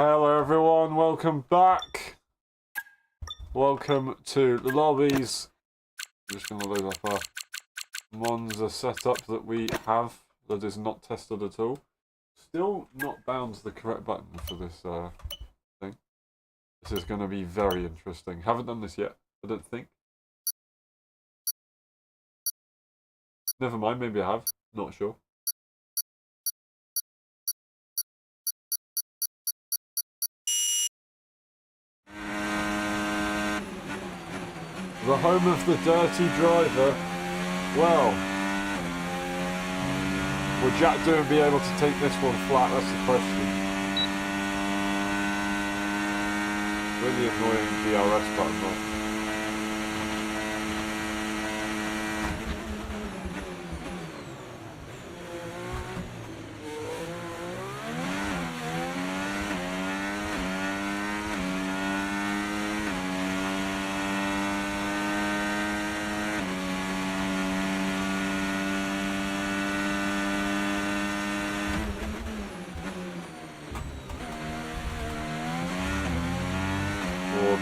Hello everyone, welcome back. Welcome to the lobbies. I'm just going to load up our Monza setup that we have that is not tested at all. Still not bound to the correct button for this thing. This is going to be very interesting. Haven't done this yet, I don't think. Never mind, maybe I have. Not sure. The home of the dirty driver. Well, will Jack Doom be able to take this one flat? That's the question. Really annoying DRS button though.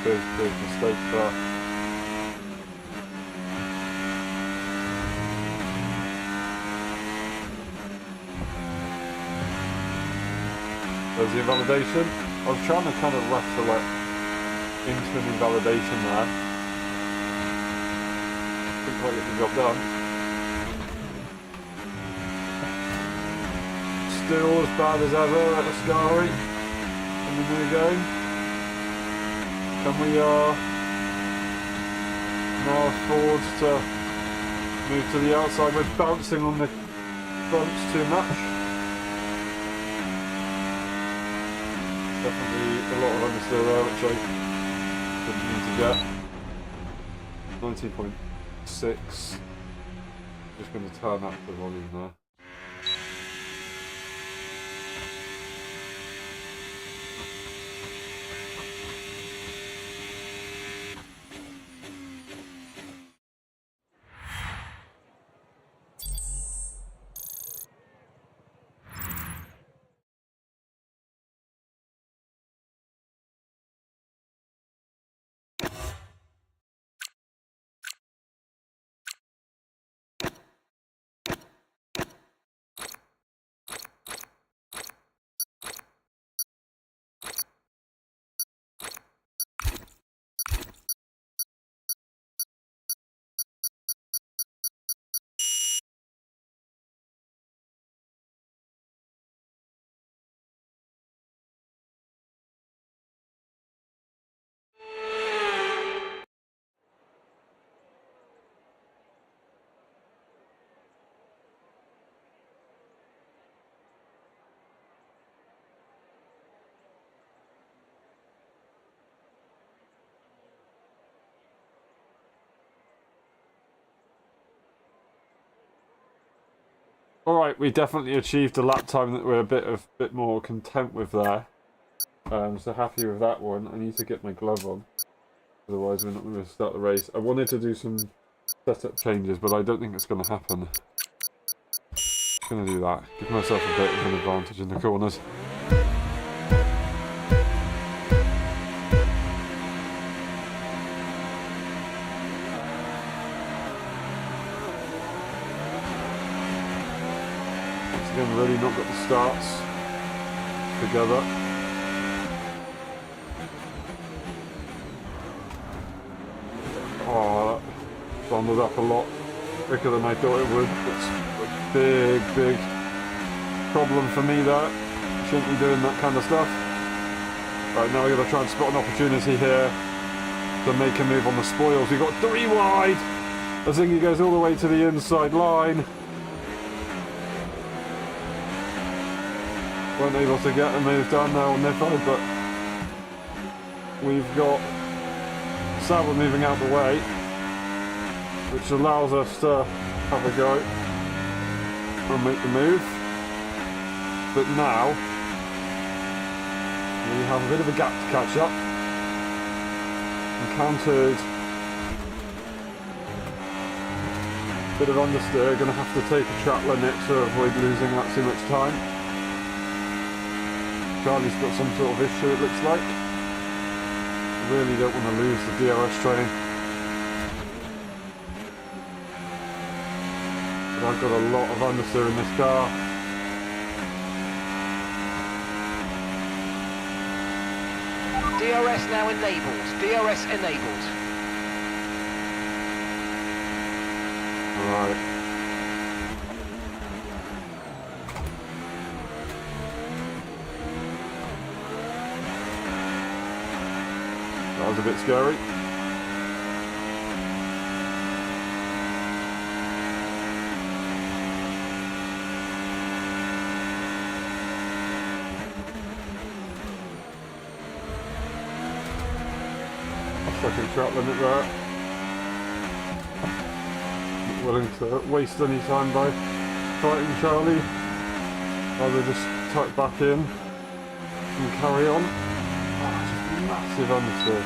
Big mistake there. There's the invalidation. I was trying to kind of recollect into an invalidation there. Couldn't quite get the job done. Still as bad as ever at Ascari in the new game. And we are now forced to move to the outside. We're bouncing on the bumps too much. Definitely a lot of understeer there, which I didn't need to get. 90.6. Just going to turn up the volume there. Alright, we definitely achieved a lap time that we're a bit more content with there. So happy with that one. I need to get my glove on. Otherwise we're not going to start the race. I wanted to do some setup changes, but I don't think it's going to happen. Just going to do that. Give myself a bit of an advantage in the corners. Again, really not got the starts together. Oh, that bundled up a lot quicker than I thought it would. It's a big problem for me there. Shouldn't be doing that kind of stuff. Right, now we're going to try and spot an opportunity here to make a move on the spoils. We've got 3 wide. I think he goes all the way to the inside line. Weren't able to get a move done now on Nipo, but we've got Sauber moving out the way, which allows us to have a go and make the move. But now we have a bit of a gap to catch up. Encountered a bit of understeer, going to have to take a track limit to avoid losing that too much time. Charlie's got some sort of issue, it looks like. Really don't want to lose the DRS training. But I've got a lot of understeer in this car. DRS now enabled. DRS enabled. Alright. That was a bit scary. Second track limit there. Not willing to waste any time by fighting Charlie. Rather just tuck back in and carry on. Oh, just massive understeer.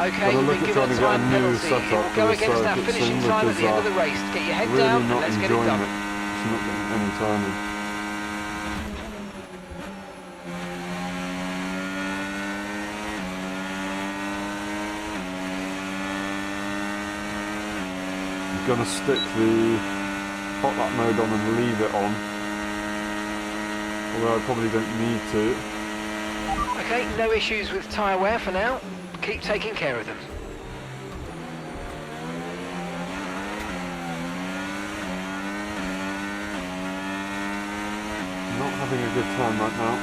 Okay, you've been given a time penalty. It will go against our finishing time at the end of the race. Get your head really down and not let's get it done. It's not getting any timing. I'm going to stick the hot lap mode on and leave it on. Although I probably don't need to. Okay, no issues with tyre wear for now. Keep taking care of them. Not having a good time right now.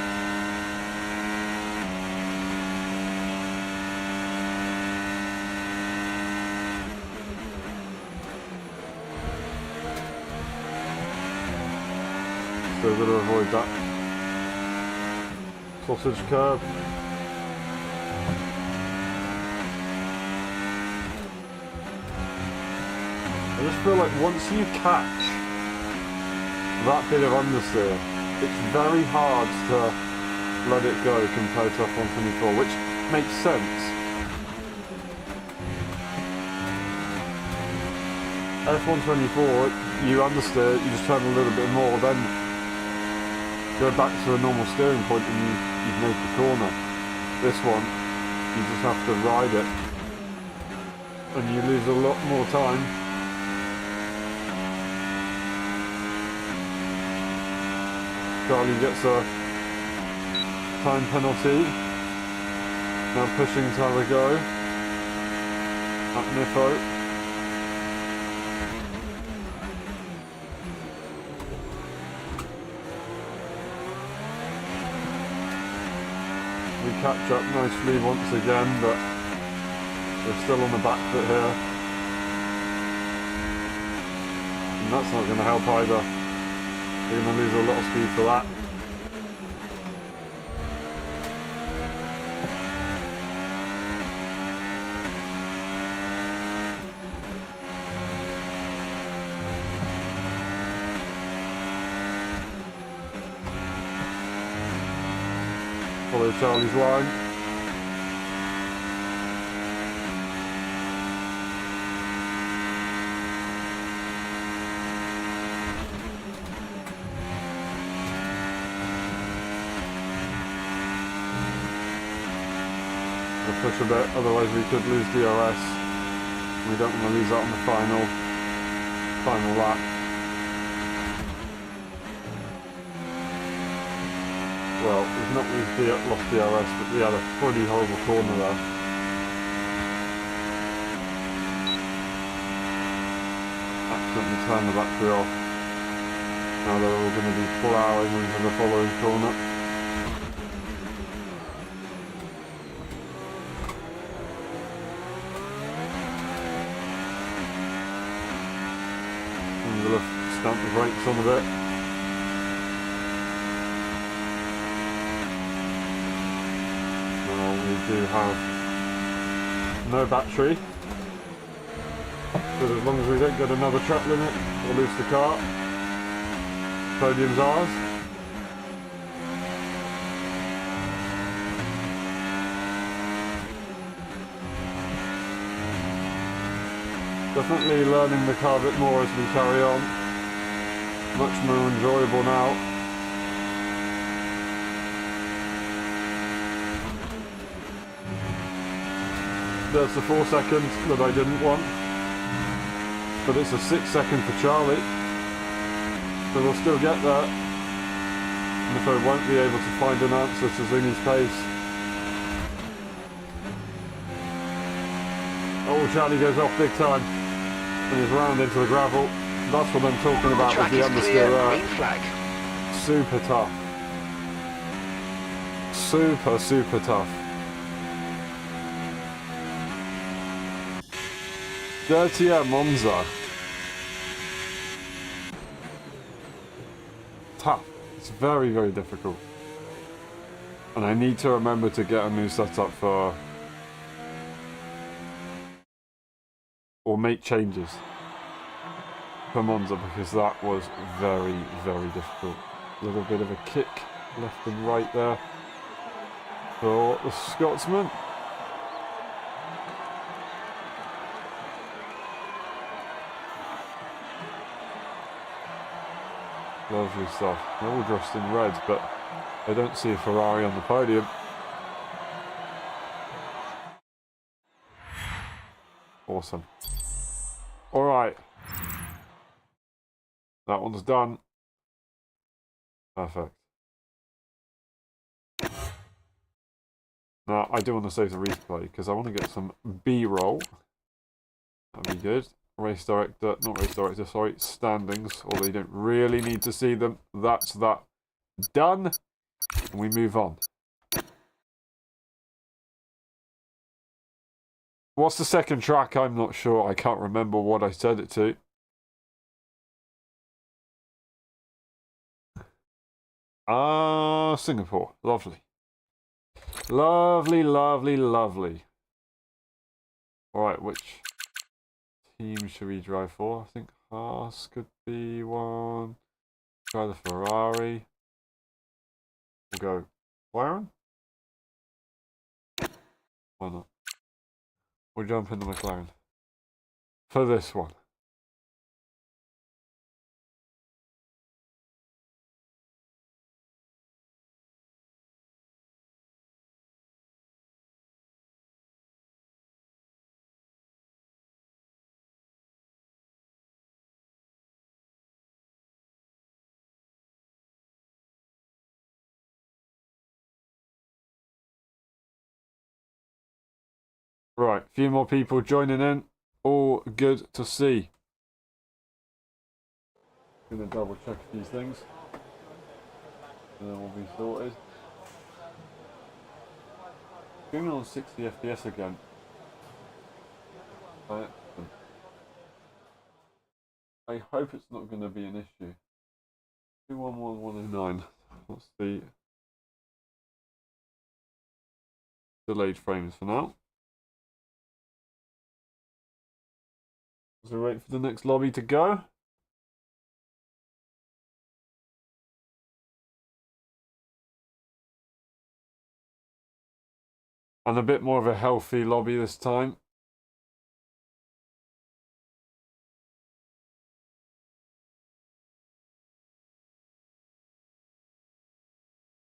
Still got to avoid that sausage curb. I just feel like once you catch that bit of understeer, it's very hard to let it go compared to F124, which makes sense. F124, you understeer, you just turn a little bit more, then go back to a normal steering point and you've made the corner. This one, you just have to ride it, and you lose a lot more time. Charlie gets a time penalty. Now pushing to have a go at Nifo. We catch up nicely once again, but we're still on the back foot here. And that's not going to help either. We're going to lose a lot of speed for that. Follow Charlie's line. Push a bit, otherwise we could lose DRS. We don't want to lose that on the final lap. Well, we've not lost DRS, but we had a pretty horrible corner there. Accidentally turned the battery off. Now they're all going to be ploughing into the following corner. Stamp the brakes on a bit. Well, we do have no battery, but as long as we don't get another track limit or lose the car, podium's ours. Definitely learning the car a bit more as we carry on. Much more enjoyable now. There's the 4 seconds that I didn't want. But it's a 6 second for Charlie. So we'll still get there. And if I won't be able to find an answer to Zingy's pace. Oh, Charlie goes off big time. And he's round into the gravel. That's what I'm talking about with the understeer there. Green flag. Super tough. Super, super tough. Dirty at Monza. Tough. It's very, very difficult. And I need to remember to get a new setup for... or make changes for Monza, because that was very, very difficult. A little bit of a kick left and right there for the Scotsman. Lovely stuff. They're all dressed in red, but I don't see a Ferrari on the podium. Awesome. Alright. That one's done. Perfect. Now, I do want to save the replay because I want to get some B-roll. That'd be good. Race director, not race director, sorry, standings. Although you don't really need to see them. That's that done. And we move on. What's the second track? I'm not sure. I can't remember what I said it to. Singapore. Lovely. Lovely, lovely, lovely. Alright, which team should we drive for? I think Haas could be one. Try the Ferrari. We'll go McLaren. Why not? We'll jump in the McLaren. For this one. Right, a few more people joining in. All good to see. Gonna double check a few things. And then we'll be sorted. Going on 60 FPS again. I hope it's not going to be an issue. 211109. What's the delayed frames for now? So wait for the next lobby to go. And a bit more of a healthy lobby this time.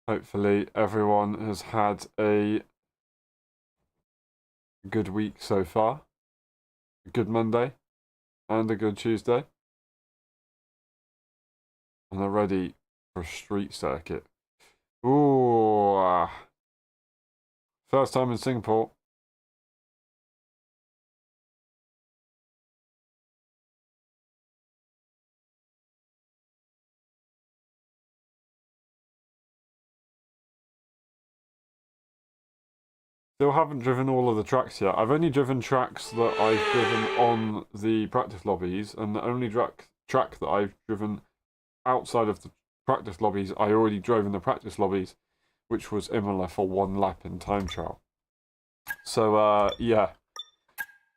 Hopefully everyone has had a good week so far. A good Monday and a good Tuesday. And they're ready for a street circuit. Ooh. First time in Singapore. Still haven't driven all of the tracks yet. I've only driven tracks that I've driven on the practice lobbies, and the only track that I've driven outside of the practice lobbies, I already drove in the practice lobbies, which was Imola for 1 lap in time trial. So, yeah,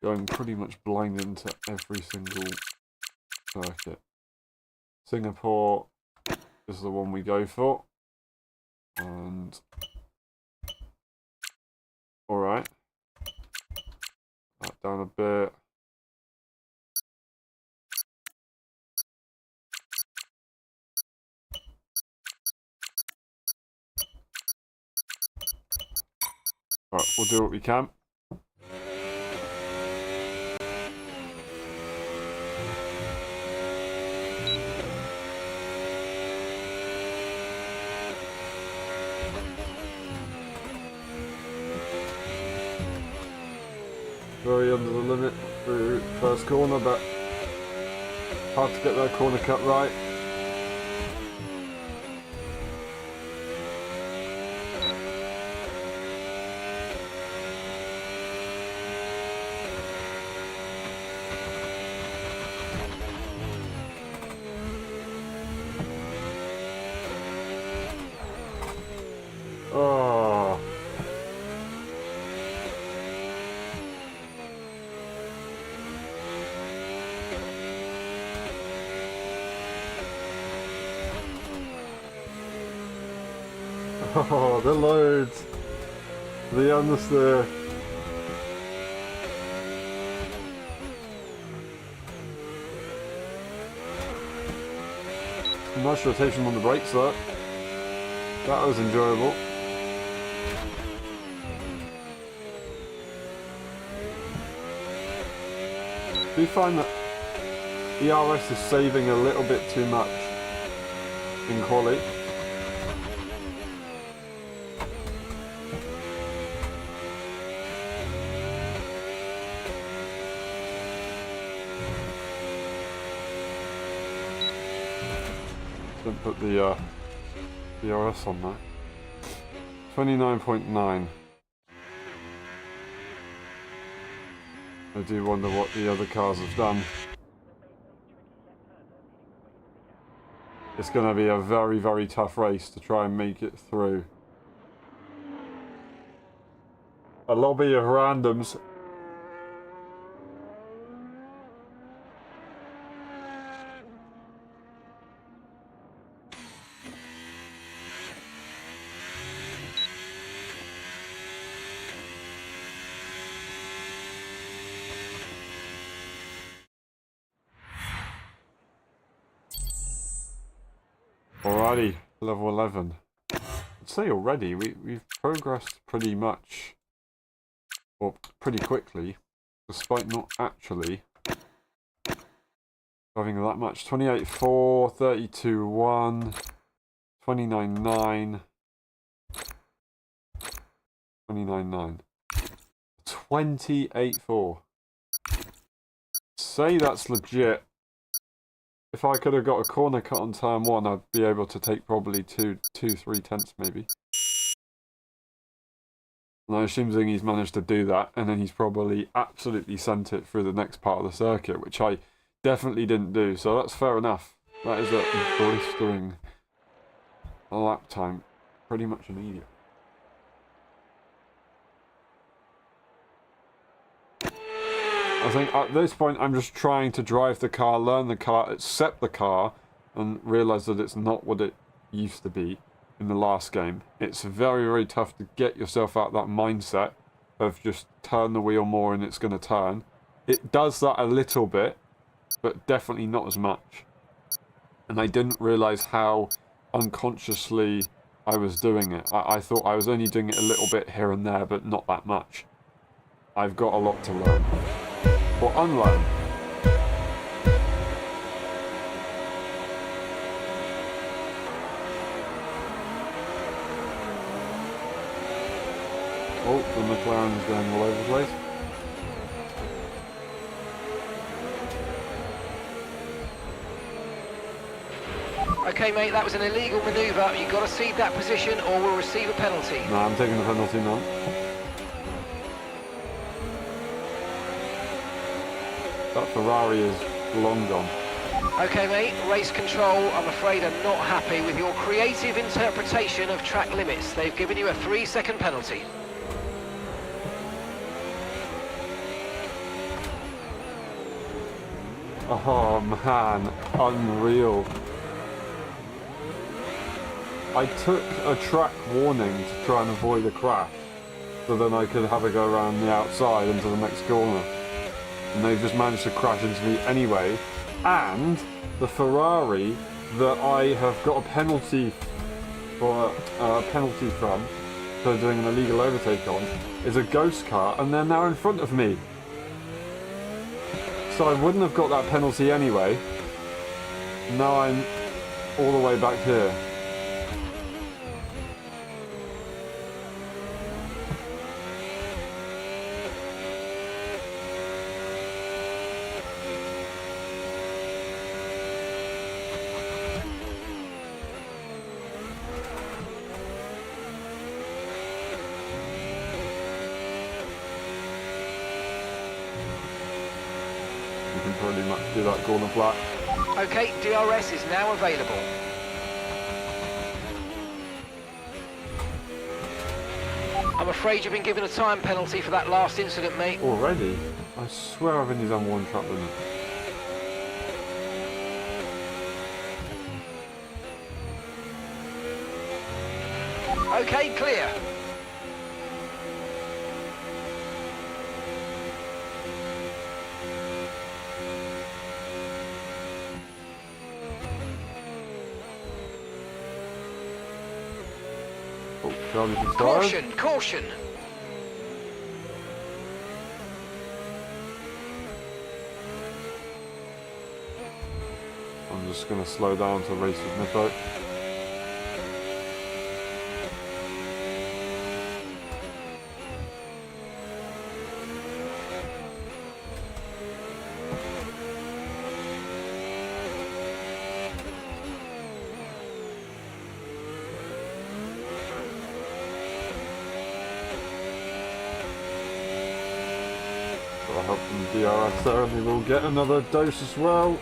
going pretty much blind into every single circuit. Singapore is the one we go for, and alright. That down a bit. we'll do what we can. Very under the limit through first corner, but hard to get that corner cut right. Oh. Oh, the loads. The understeer. Nice rotation on the brakes there. That was enjoyable. Do you find that ERS is saving a little bit too much in quali? Don't put the ERS on that. 29.9. I do wonder what the other cars have done. It's going to be a very, very tough race to try and make it through. A lobby of randoms. Alrighty, level 11. I'd say already we've progressed pretty much, or pretty quickly, despite not actually having that much. 28.4, 32.1, 29.9, 29.9, 28.4. Say that's legit. If I could have got a corner cut on turn 1, I'd be able to take probably 3 tenths maybe. And I assume Zingy's managed to do that, and then he's probably absolutely sent it through the next part of the circuit, which I definitely didn't do, so that's fair enough. That is a blistering lap time, pretty much immediate. I think at this point I'm just trying to drive the car, learn the car, accept the car, and realise that it's not what it used to be in the last game. It's very, very tough to get yourself out of that mindset of just turn the wheel more and it's going to turn. It does that a little bit, but definitely not as much. And I didn't realise how unconsciously I was doing it. I thought I was only doing it a little bit here and there, but not that much. I've got a lot to learn. Or unlearn. Oh, the McLaren's going all over the place. Okay, mate, that was an illegal manoeuvre. You've got to cede that position or we'll receive a penalty. No, I'm taking the penalty now. That Ferrari is long gone. Okay, mate, race control, I'm afraid I'm not happy with your creative interpretation of track limits. They've given you a 3-second penalty. Oh man, unreal. I took a track warning to try and avoid a crash, so then I could have a go around the outside into the next corner. And they've just managed to crash into me anyway. And the Ferrari that I have got a penalty for, from they're doing an illegal overtake on is a ghost car, and they're now in front of me. So I wouldn't have got that penalty anyway. Now I'm all the way back here. You can pretty much do that corner flat. Okay, DRS is now available. I'm afraid you've been given a time penalty for that last incident, mate. Already? I swear I've only done one trap limit. Okay, clear. Oh, Charlie's been started. Caution, caution. I'm just going to slow down to race with Nico. Got help from the DRS there, and we will get another dose as well.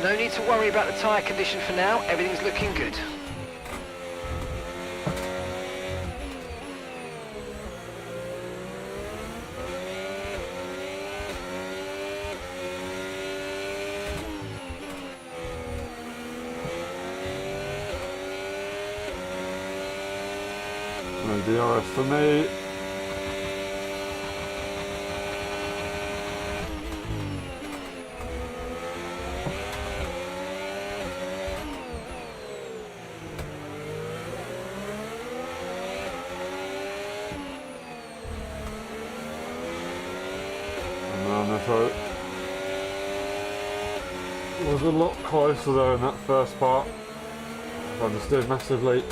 No need to worry about the tyre condition for now. Everything's looking good. No DRS for me. So it was a lot closer though in that first part. I understood massively.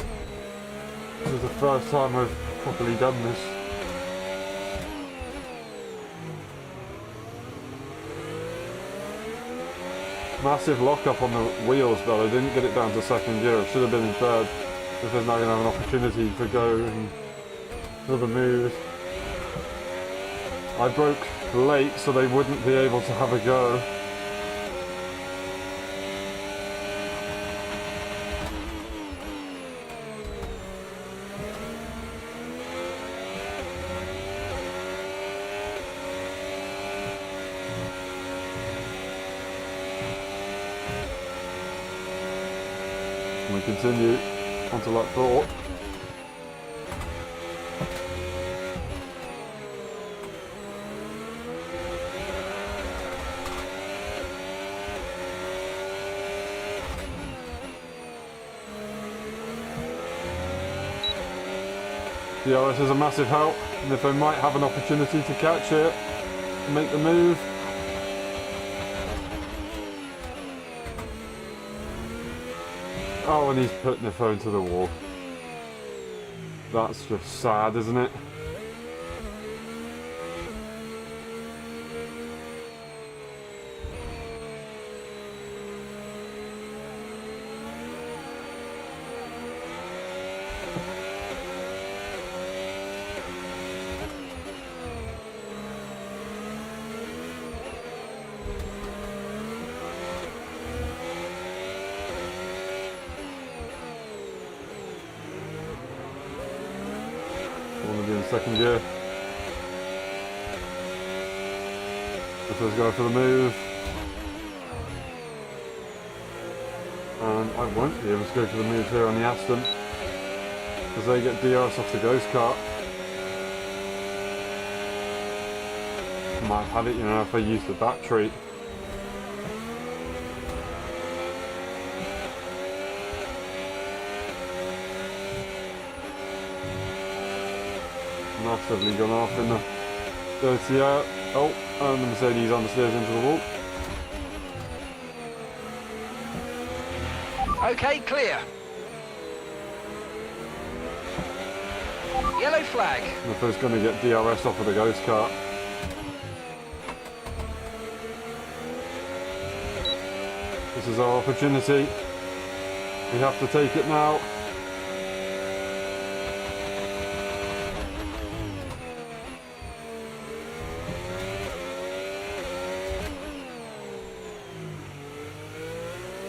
This is the first time I've properly done this. Massive lock-up on the wheels, but I didn't get it down to second gear. I should have been in third. This is now going to have an opportunity to go and another move. I broke late, so they wouldn't be able to have a go. And we continue onto lap 4. DRS is a massive help, and if they might have an opportunity to catch it, make the move. Oh, and he's putting the phone to the wall. That's just sad, isn't it? Want to be in second gear. Let's go for the move. And I won't be able to go for the move here on the Aston, because they get DRS off the ghost cart. Might have had it, you know, if I use the battery. Massively gone off in the dirty air. Oh, and the Mercedes understeers into the wall. Okay, clear. Yellow flag. Niffer's going to get DRS off of the ghost cart. This is our opportunity. We have to take it now.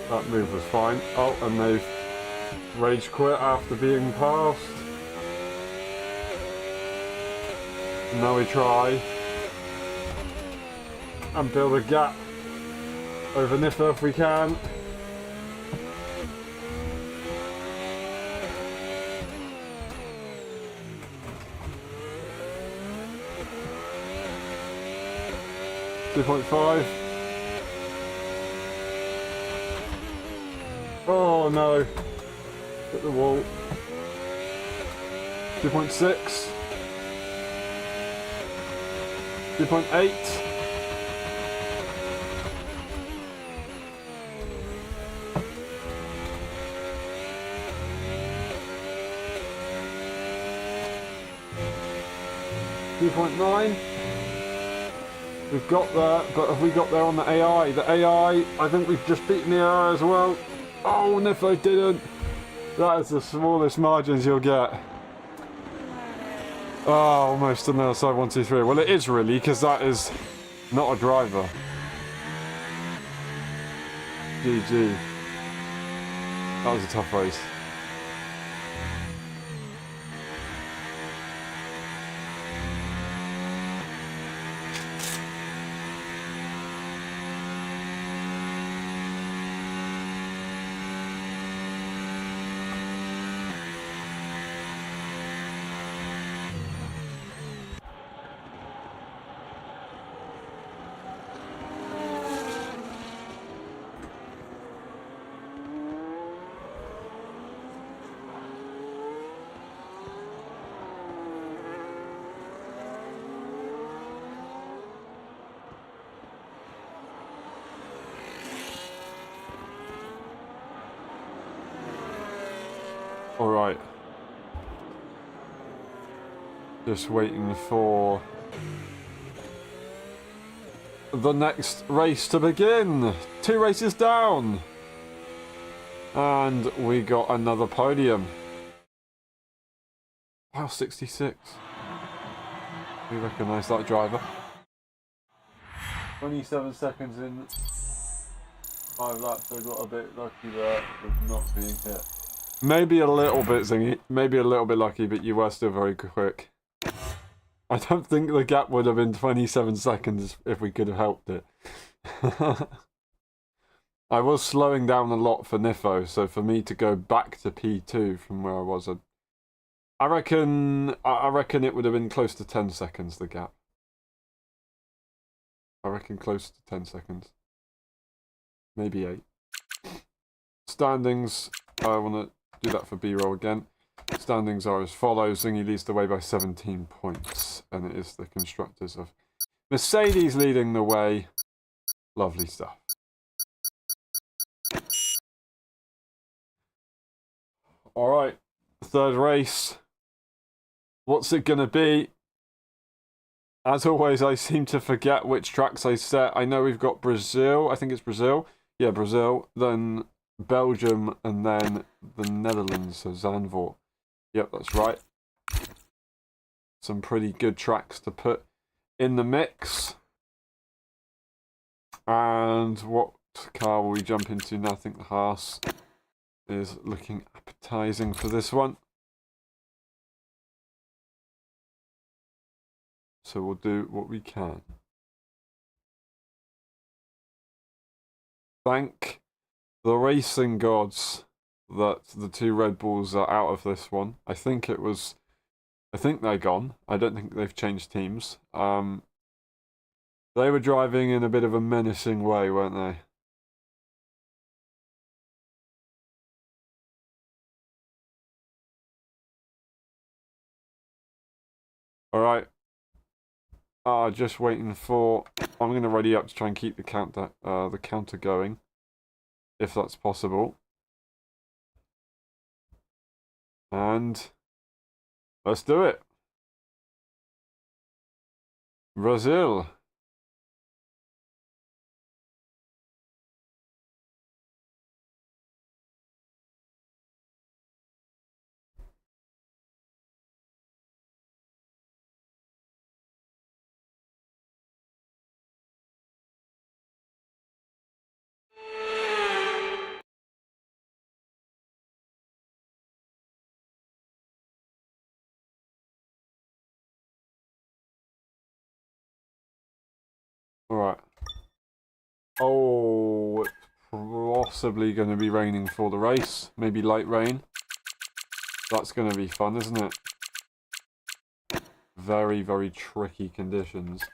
That move was fine. Oh, and they've rage quit after being passed. Now we try and build a gap over Niffer if we can. .5. Oh no! Hit the wall. 2.6. 2.8. .9. We've got there, but have we got there on the AI? The AI, I think we've just beaten the AI as well. Oh, and if I didn't, that is the smallest margins you'll get. Oh, almost on the LSI 1, 2, 3. Well, it is really, because that is not a driver. GG. That was a tough race. Alright. Just waiting for the next race to begin. 2 races down. And we got another podium. Wow, 66. We recognise that driver. 27 seconds in. 5 laps, I got a bit lucky there with not being hit. Maybe a little bit zingy, maybe a little bit lucky, but you were still very quick. I don't think the gap would have been 27 seconds if we could have helped it. I was slowing down a lot for Nifo, so for me to go back to P2 from where I was, I reckon it would have been close to 10 seconds, the gap. I reckon close to 10 seconds. Maybe 8. Standings, I want to do that for B-roll again. Standings are as follows. Zingy leads the way by 17 points. And it is the constructors of Mercedes leading the way. Lovely stuff. Alright. Third race. What's it going to be? As always, I seem to forget which tracks I set. I know we've got Brazil. I think it's Brazil. Yeah, Brazil. Then Belgium. And then the Netherlands. So Zandvoort. Yep, that's right. Some pretty good tracks to put in the mix. And what car will we jump into now? I think the Haas is looking appetizing for this one. So we'll do what we can. thank the racing gods that the two Red Bulls are out of this one. I think they're gone. I don't think they've changed teams. They were driving in a bit of a menacing way, weren't they? All right. Just waiting for. I'm going to ready up to try and keep the counter going, if that's possible. And let's do it. Brazil. Alright. Oh, it's possibly going to be raining for the race. Maybe light rain. That's going to be fun, isn't it? Very, very tricky conditions.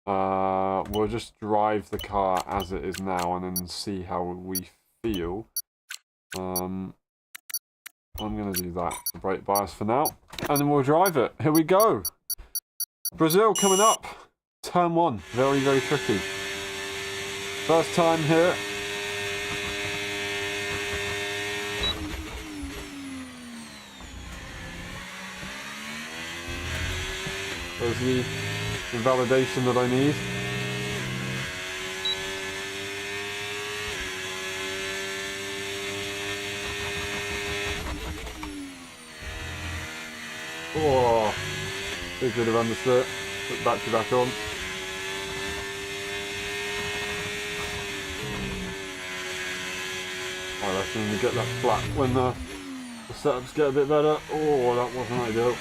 We'll just drive the car as it is now and then see how we feel. I'm going to do that. The brake bias for now. And then we'll drive it. Here we go. Brazil coming up. Turn 1. Very, very tricky. First time here. There's the validation that I need. Oh, they could have understood. Put battery back on. I reckon we get that flat when the setups get a bit better. Oh, that wasn't ideal.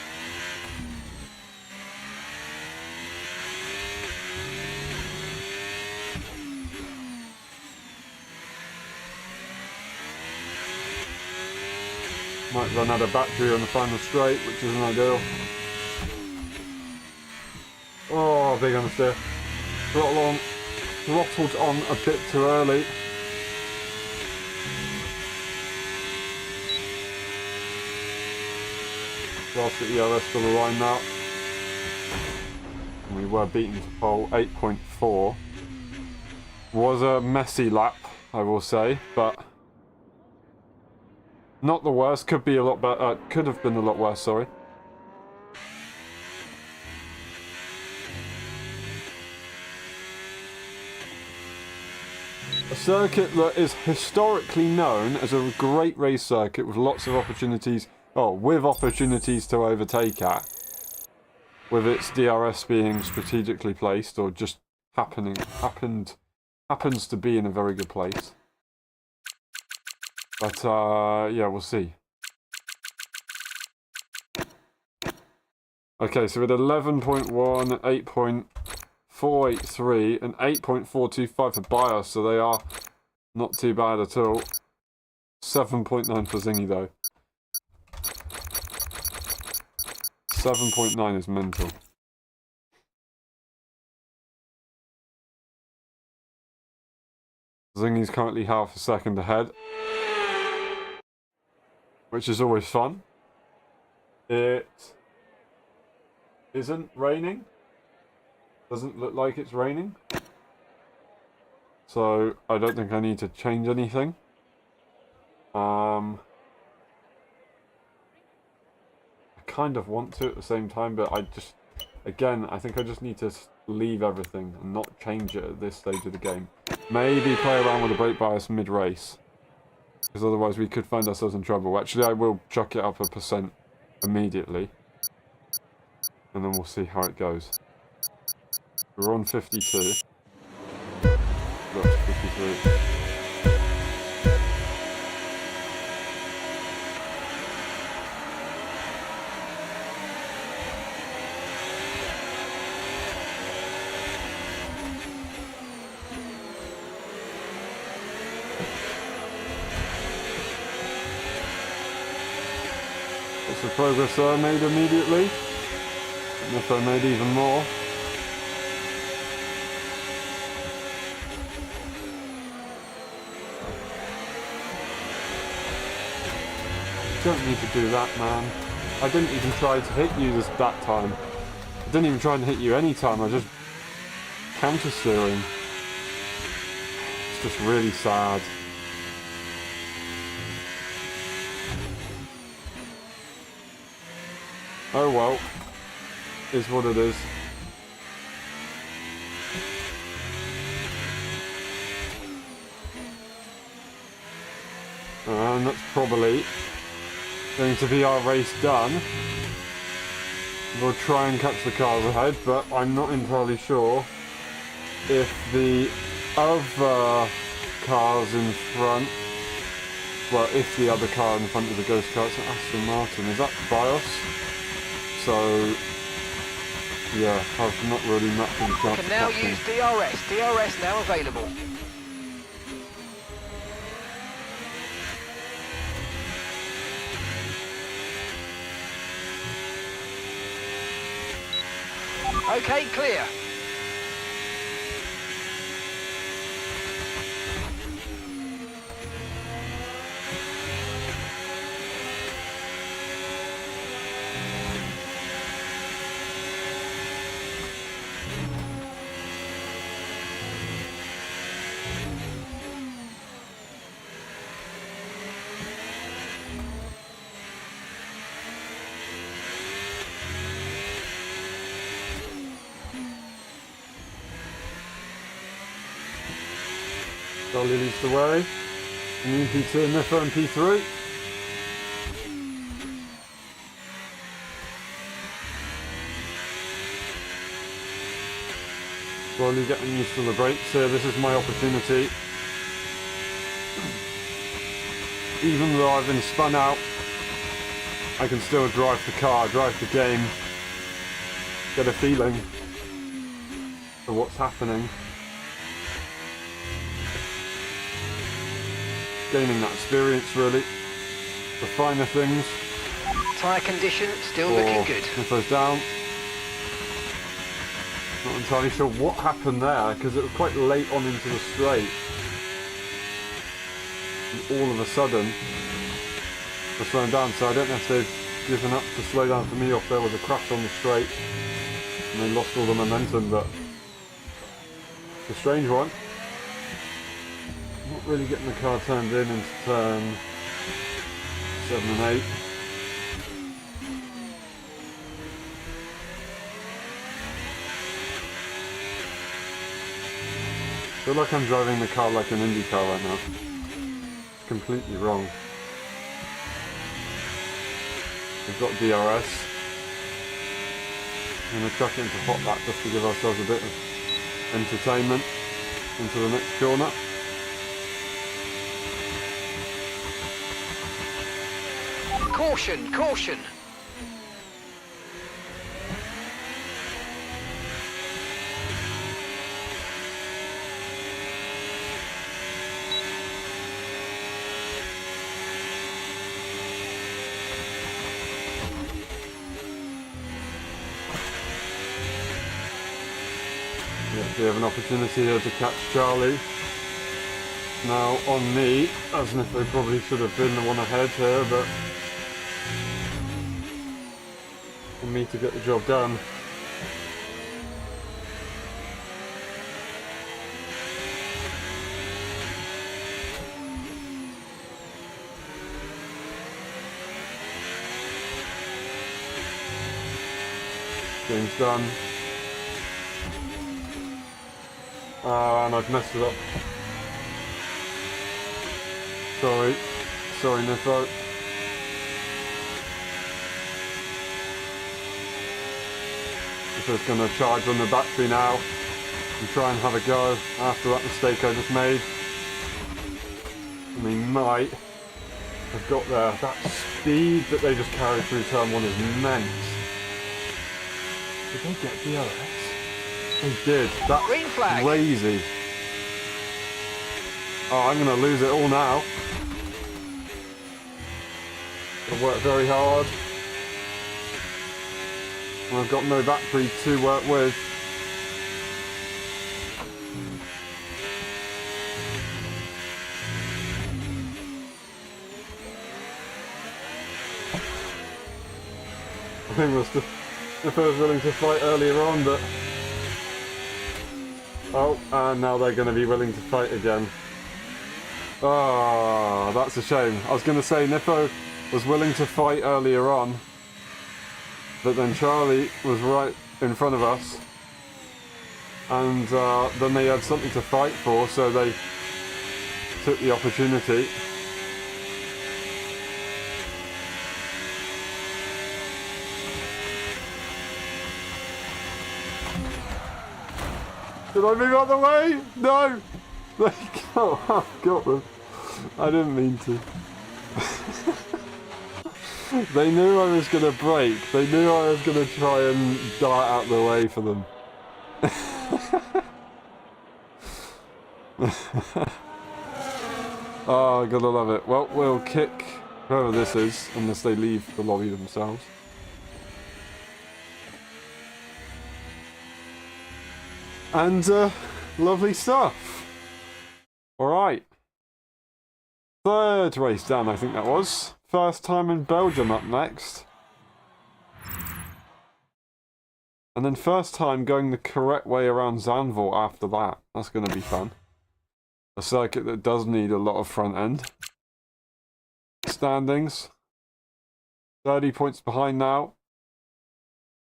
Might run out of battery on the final straight, which isn't ideal. Oh, big understeer. Throttled on a bit too early. Last at ERS for the line now. And we were beaten to pole 8.4. Was a messy lap, I will say, but not the worst. Could be a lot better. Could have been a lot worse, sorry. A circuit that is historically known as a great race circuit with lots of opportunities, with opportunities to overtake at, with its DRS being strategically placed or just happens to be in a very good place. But yeah, we'll see. Okay, so we had 11.1, 8.483, and 8.425 for BIOS, so they are not too bad at all. 7.9 for Zingy, though. 7.9 is mental. Zingy's currently half a second ahead, which is always fun. It isn't raining. Doesn't look like it's raining. So I don't think I need to change anything. I kind of want to at the same time, but I think I just need to leave everything and not change it at this stage of the game. Maybe play around with the brake bias mid-race, because otherwise we could find ourselves in trouble. Actually, I will chuck it up 1% immediately, and then we'll see how it goes. We're on 52. Got to 53. Lots of progress there made immediately. And if I made even more. You don't need to do that, man. I didn't even try to hit you that time. I didn't even try and hit you any time. I was just counter-steering. It's just really sad. Oh well. Is what it is. And that's probably going to be our race done. We'll try and catch the cars ahead, but I'm not entirely sure if the other cars in front, well, if the other car in front of the ghost car, it's an Aston Martin, is that BIOS? So, yeah, I've not really much of a chance Can now of catching. use DRS. DRS now available. Okay, clear. Charlie leads the way. And P2 and Niffer and P3. Slowly getting used to the brakes here. This is my opportunity. Even though I've been spun out, I can still drive the car, drive the game, get a feeling for what's happening. Gaining that experience, really. The finer things. Tyre condition still looking good. Info's down. Not entirely sure what happened there, because it was quite late on into the straight. And all of a sudden, they're slowing down, so I don't know if they've given up to slow down for me or if there was a crash on the straight and they lost all the momentum, but it's a strange one. Not really getting the car turned in into turn 7 and 8. I feel like I'm driving the car like an Indy car right now. It's completely wrong. We've got DRS. I'm going to chuck it into hot lap just to give ourselves a bit of entertainment into the next corner. Caution, caution. Yeah, we have an opportunity here to catch Charlie. Now on me, as if they probably should have been the one ahead here, but for me to get the job done. Game's done. And I've messed it up. Sorry Nifo. Just going to charge on the battery now and try and have a go after that mistake I just made. And they might have got there. That speed that they just carried through turn 1 is immense. Did they get DRS? They did. That's Green flag. Crazy. Oh, I'm going to lose it all now. Gotta work very hard. and I've got no battery to work with. I think if I was willing to fight earlier on, but... Oh, and now they're going to be willing to fight again. Ah, that's a shame. I was going to say Nippo was willing to fight earlier on, but then Charlie was right in front of us, and then they had something to fight for, so they took the opportunity. Did I move out the way? No! There you go. I've got them. I didn't mean to. They knew I was going to brake. They knew I was going to try and dart out the way for them. Oh, gotta love it. Well, we'll kick whoever this is, unless they leave the lobby themselves. And, lovely stuff. Alright. Third race down, I think that was. First time in Belgium up next. And then first time going the correct way around Zandvoort after that. That's going to be fun. A circuit that does need a lot of front end. Standings. 30 points behind now.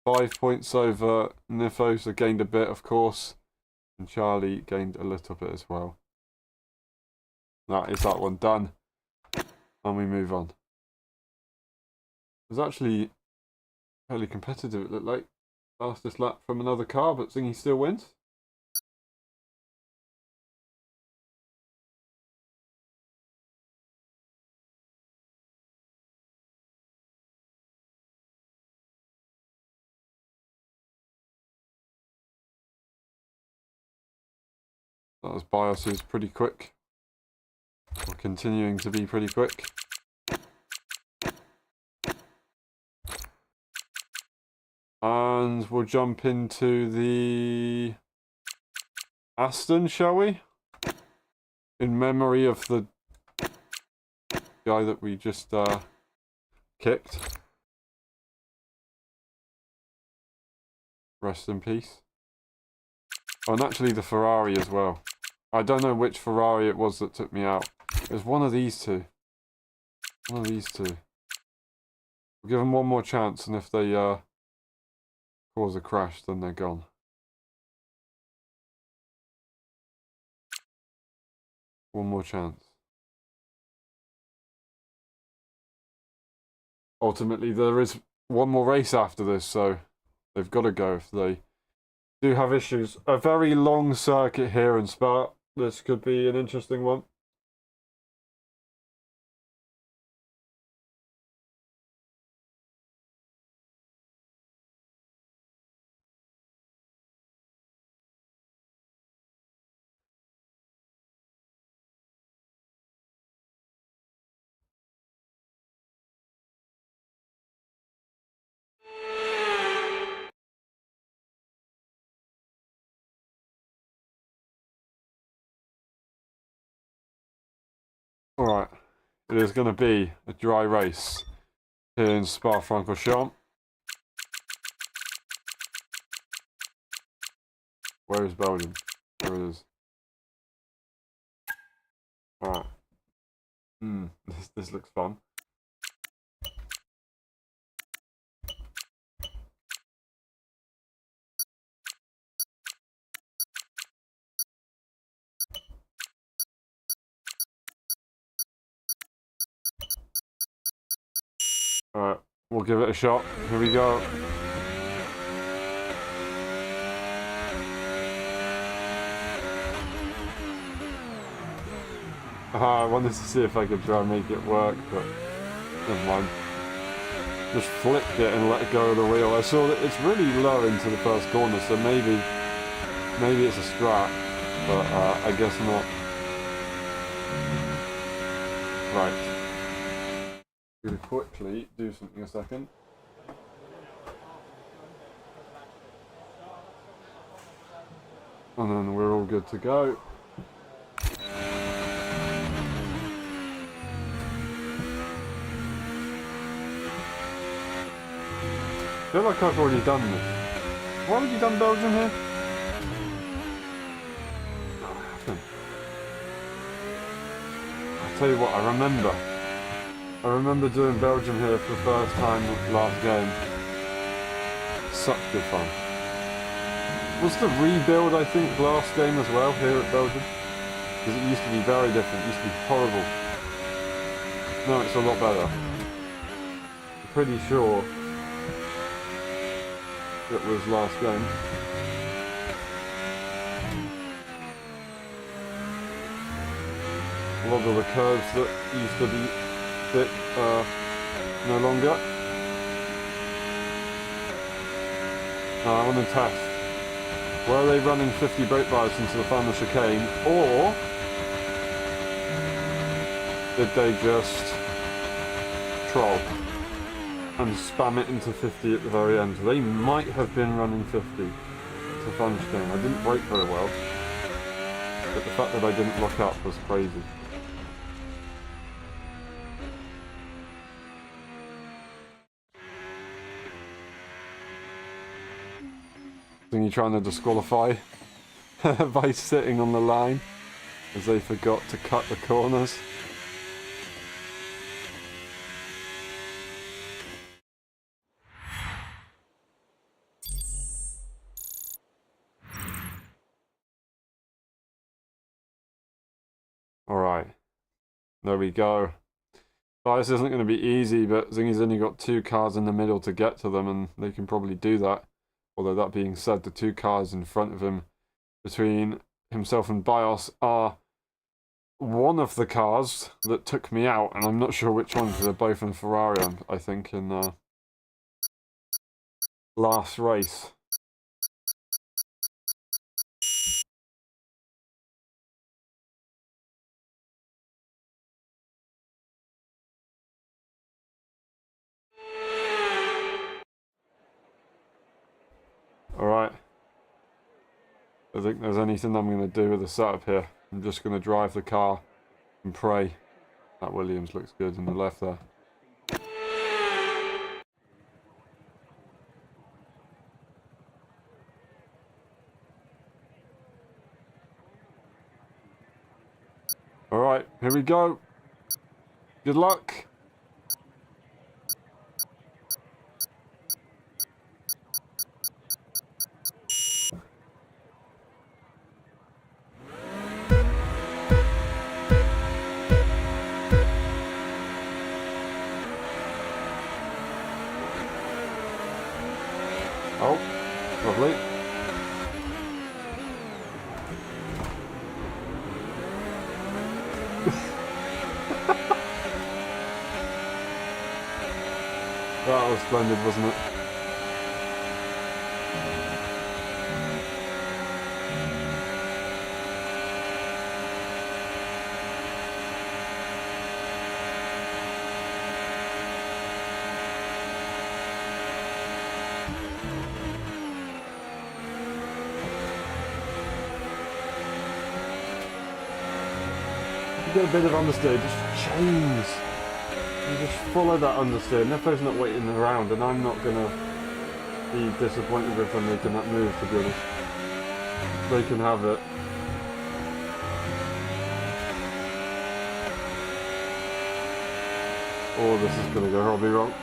5 points over Nifo, so gained a bit, of course. And Charlie gained a little bit as well. That is that one done. And we move on. It was actually fairly competitive, it looked like. Fastest lap from another car, but Zingy still wins. That was BIOS's pretty quick. Or continuing to be pretty quick. And we'll jump into the Aston, shall we? In memory of the guy that we just kicked. Rest in peace. Oh, and actually the Ferrari as well. I don't know which Ferrari it was that took me out. It was one of these two. One of these two. We'll give them one more chance, and if they cause a crash, then they're gone. One more chance. Ultimately, there is one more race after this, so they've got to go if they do have issues. A very long circuit here in Spa. This could be an interesting one. Alright, it is going to be a dry race here in Spa-Francorchamps. Where is Belgium? There it is. Alright. This looks fun. Alright, we'll give it a shot. Here we go. I wanted to see if I could try and make it work, but never mind. Just flipped it and let go of the wheel. I saw that it's really low into the first corner, so maybe it's a scrap, but I guess not. Right. I'm going to quickly do something a second. And then we're all good to go. I feel like I've already done this. Why have you done Belgium here? No, I haven't. I'll tell you what, I remember doing Belgium here for the first time last game. Such good fun. Was the rebuild, I think, last game as well here at Belgium? Because it used to be very different, it used to be horrible. No, it's a lot better. I'm pretty sure it was last game. A lot of the curves that used to be thick are no longer. Now I want to test. Were they running 50 brake bars into the final chicane, or did they just troll and spam it into 50 at the very end? They might have been running 50 to the final chicane. I didn't brake very well, but the fact that I didn't lock up was crazy. Thingy trying to disqualify by sitting on the line as they forgot to cut the corners. Alright, there we go. Well, this isn't going to be easy, but Zingy's only got 2 cars in the middle to get to them, and they can probably do that. Although that being said, the 2 cars in front of him, between himself and Bios, are one of the cars that took me out, and I'm not sure which one, because they're both in Ferrari, I think, in last race. Alright. I think there's anything I'm going to do with the setup here. I'm just going to drive the car and pray. That Williams looks good in the left there. Alright, here we go. Good luck. Oh, lovely. That was splendid, wasn't it? You get a bit of understeer, just chains. You just follow that understeer. Nefo's not waiting around, and I'm not gonna be disappointed with them making that move, to be honest. They can have it. Oh, this is gonna go horribly wrong.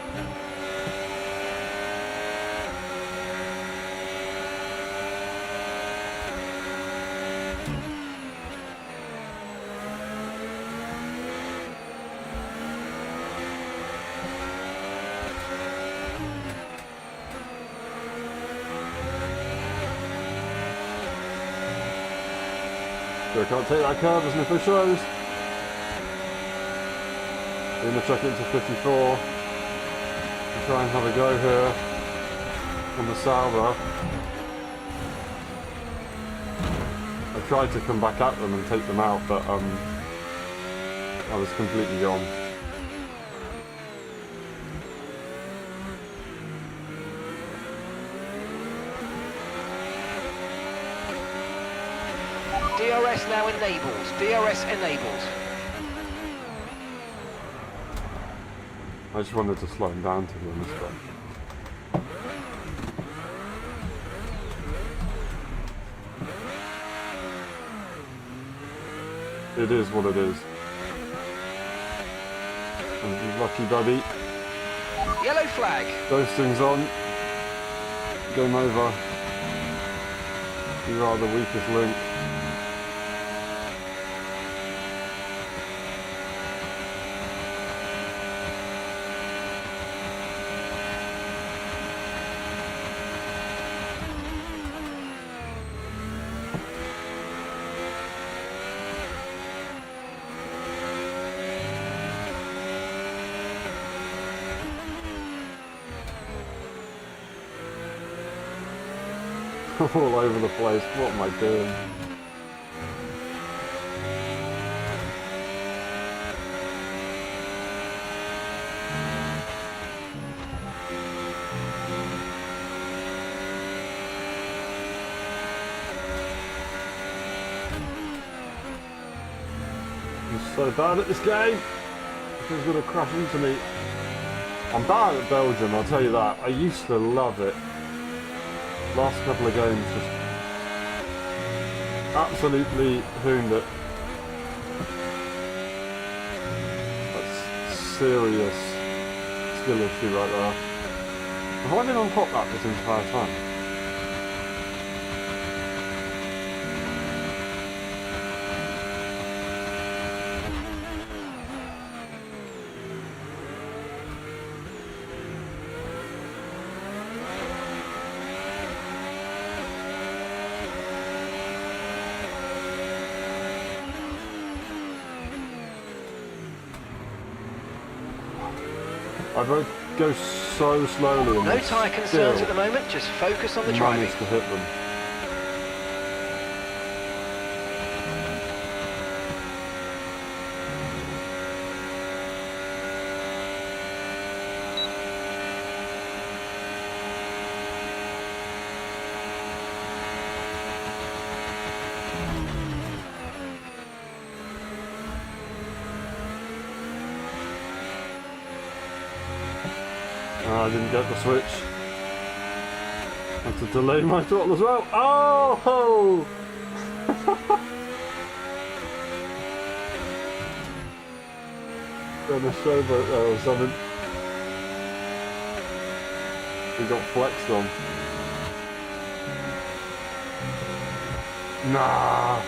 So I can't take that curve as Nifo shows. We're going to check it into 54. And try and have a go here on the Sauber. I tried to come back at them and take them out, but I was completely gone. now enabled. DRS enabled. I just wanted to slow him down, to be honest, but... It is what it is. And lucky buddy. Yellow flag. Those things on. Game over. You are the weakest link. All over the place. What am I doing? I'm so bad at this game. This is going to crash into me. I'm bad at Belgium, I'll tell you that. I used to love it. Last couple of games, just absolutely hooned it. That's serious skill issue right there. Have I been on top that this entire time? I both go so slowly. No tyre concerns at the moment, just focus on the driving. Managed to hit them. I didn't get the switch. Had to delay my throttle as well. Oh! Ho! Done a showboat there or something. He got flexed on. Nah!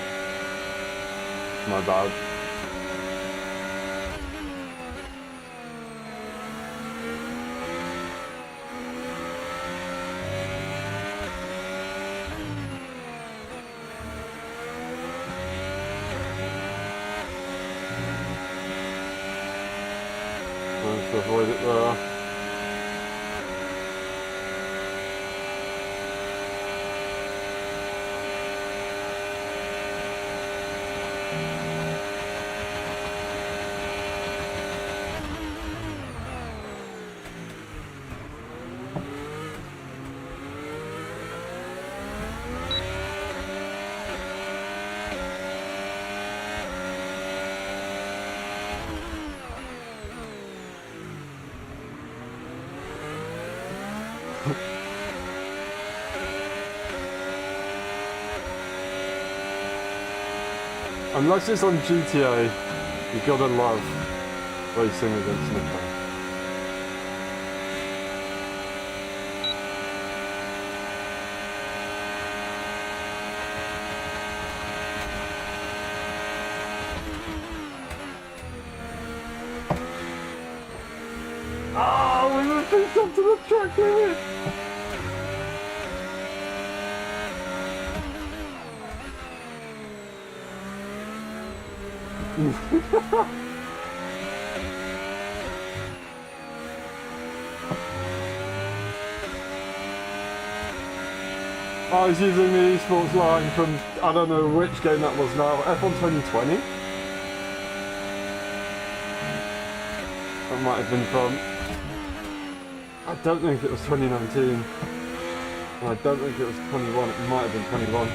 My bad. Managed to avoid it there. Unless it's on GTA, you gotta love racing against Nico. Oh, we were picked up to the track limit! I was using the esports line from, I don't know which game that was now, F1 2020? That might have been from, I don't think it was 2019. I don't think it was 21, it might have been 21.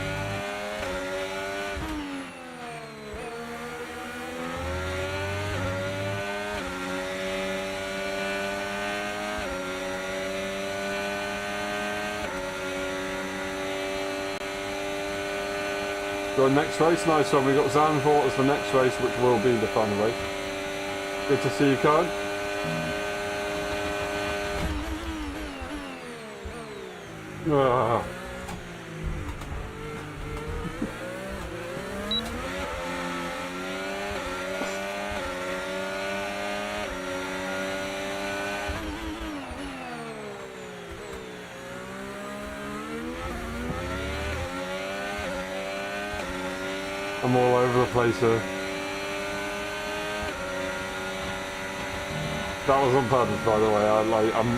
Got next race, nice one. We got Zandvoort as the next race, which will be the final race. Good to see you, Karen. Ah. I'm all over the place here. That was on purpose, by the way.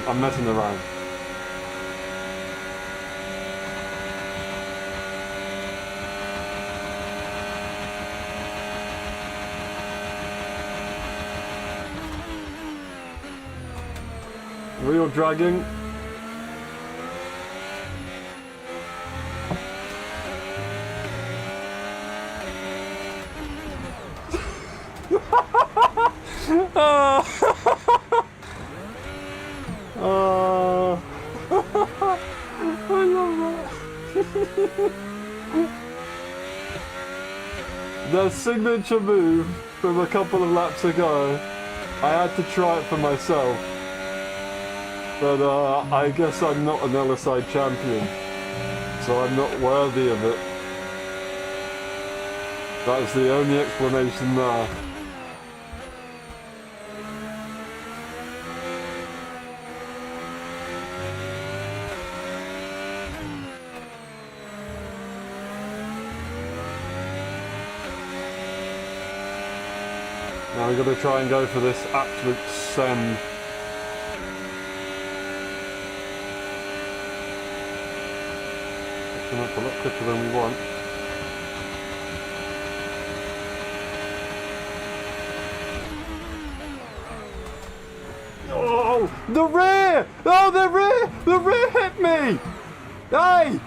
I'm messing around. Real dragging. I love that. The signature move from a couple of laps ago. I had to try it for myself. But I guess I'm not an LSI champion. So I'm not worthy of it. That is the only explanation there. Now we've got to try and go for this absolute send. It's up a lot quicker than we want. Oh, the rear! Oh, the rear! The rear hit me! Hey,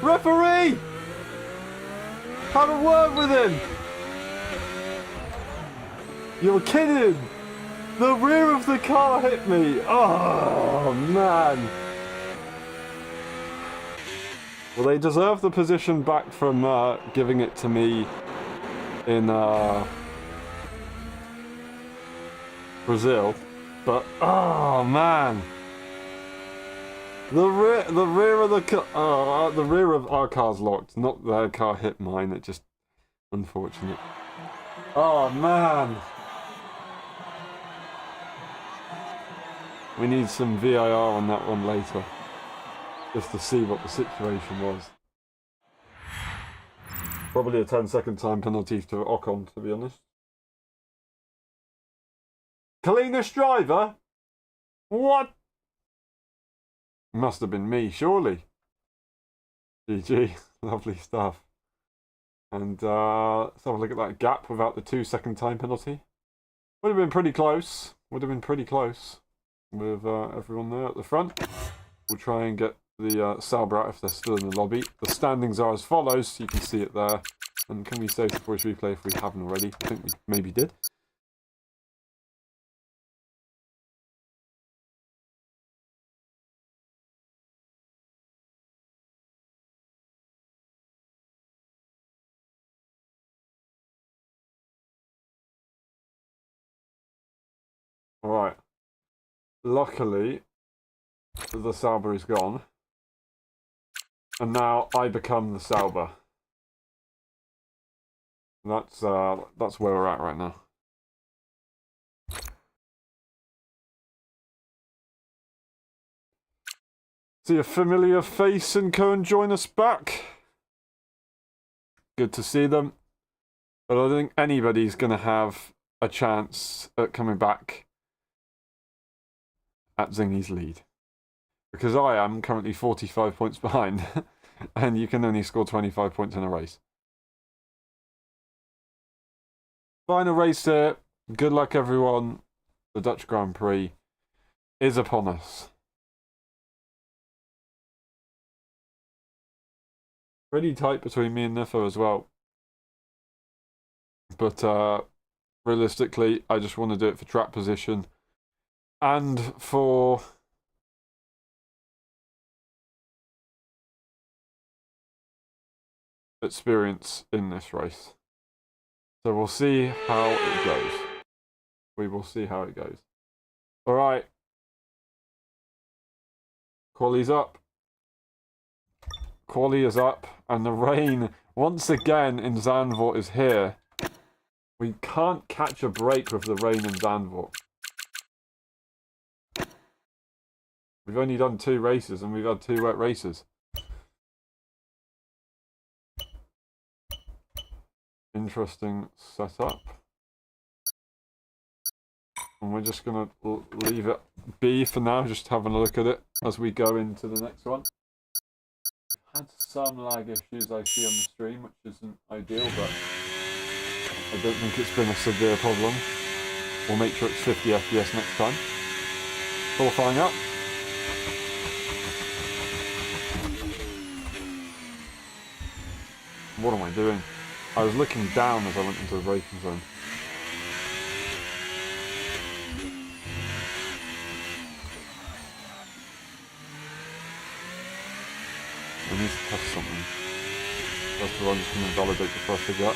referee! Have a word with him. You're kidding! The rear of the car hit me! Oh, man! Well, they deserve the position back from giving it to me in Brazil, but oh man, the rear of the car, the rear of our car's locked. Not their car hit mine. It just unfortunate. Oh man. We need some VIR on that one later, just to see what the situation was. Probably a 10-second time penalty to Ocon, to be honest. Cleanest driver? What? Must have been me, surely. GG, lovely stuff. And let's have a look at that gap without the 2-second time penalty. Would have been pretty close. Would have been pretty close. With everyone there at the front. We'll try and get the Sauber out if they're still in the lobby. The standings are as follows, you can see it there. And can we save the voice replay if we haven't already? I think we maybe did. Alright. Luckily, the Sauber is gone. And now I become the Sauber. That's where we're at right now. See a familiar face and come and join us back. Good to see them. But I don't think anybody's going to have a chance at coming back at Zingy's lead. Because I am currently 45 points behind. And you can only score 25 points in a race. Final race here. Good luck, everyone. The Dutch Grand Prix is upon us. Pretty tight between me and Nifo as well. But realistically, I just want to do it for track position. And for experience in this race. So we'll see how it goes. We will see how it goes. Alright. Quali's up. Quali is up. And the rain, once again, in Zandvoort is here. We can't catch a break with the rain in Zandvoort. We've only done 2 races and we've had 2 wet races. Interesting setup. And we're just going to leave it be for now, just having a look at it as we go into the next one. We've had some lag issues I see on the stream, which isn't ideal, but I don't think it's been a severe problem. We'll make sure it's 50 FPS next time. Qualifying up. What am I doing? I was looking down as I went into the braking zone. I need to test something. First of all, I'm just going to validate the first I get.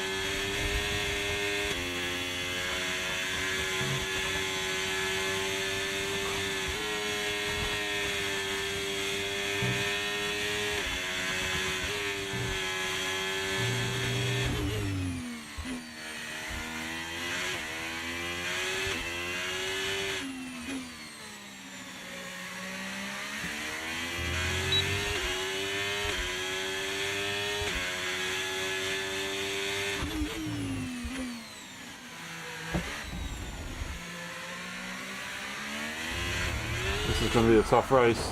This is going to be a tough race.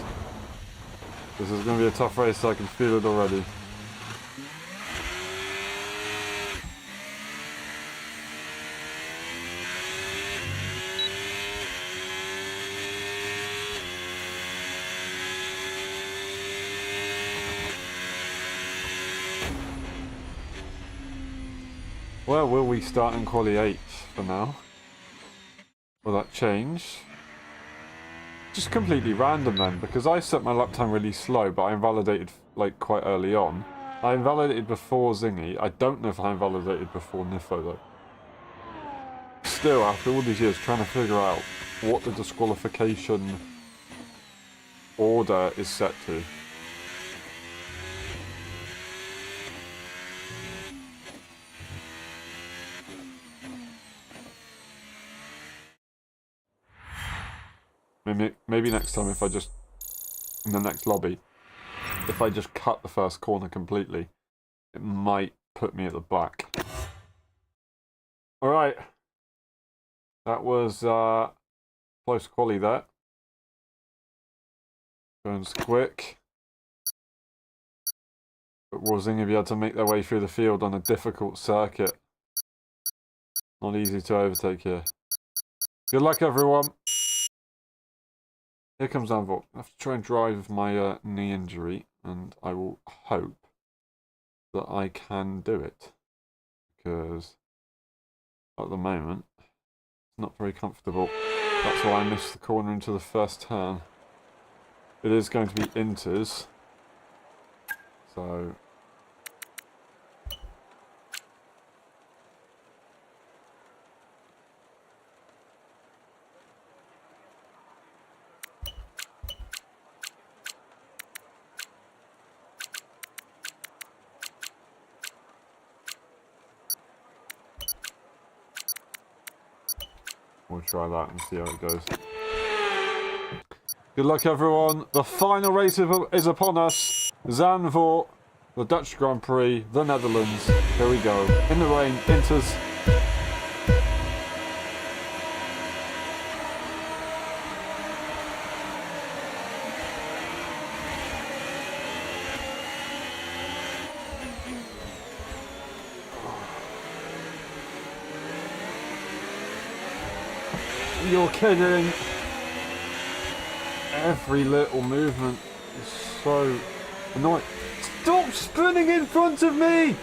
This is going to be a tough race, I can feel it already. Where will we start in Quali 8 for now? Will that change? Just completely random then, because I set my lap time really slow, but I invalidated like quite early on. I invalidated before Zingy. I don't know if I invalidated before Nifo though. Still, after all these years, trying to figure out what the disqualification order is set to. Maybe next time if I just, in the next lobby, if I just cut the first corner completely, it might put me at the back. Alright. That was close quali there. Burns quick. But Zingy be able to make their way through the field on a difficult circuit. Not easy to overtake here. Good luck everyone. Here comes Zandvoort. I have to try and drive with my knee injury, and I will hope that I can do it. Because at the moment, it's not very comfortable. That's why I missed the corner into the first turn. It is going to be inters. So we'll try that and see how it goes. Good luck everyone. The final race is upon us. Zandvoort, the Dutch Grand Prix, the Netherlands. Here we go. In the rain, inters. You're kidding. Every little movement is so annoying. Stop spinning in front of me!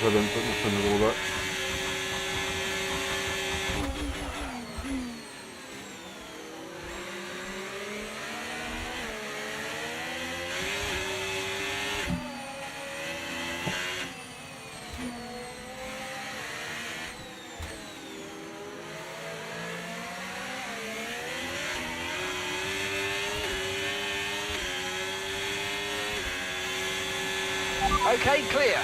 if I didn't put nothing at all that. Okay, clear.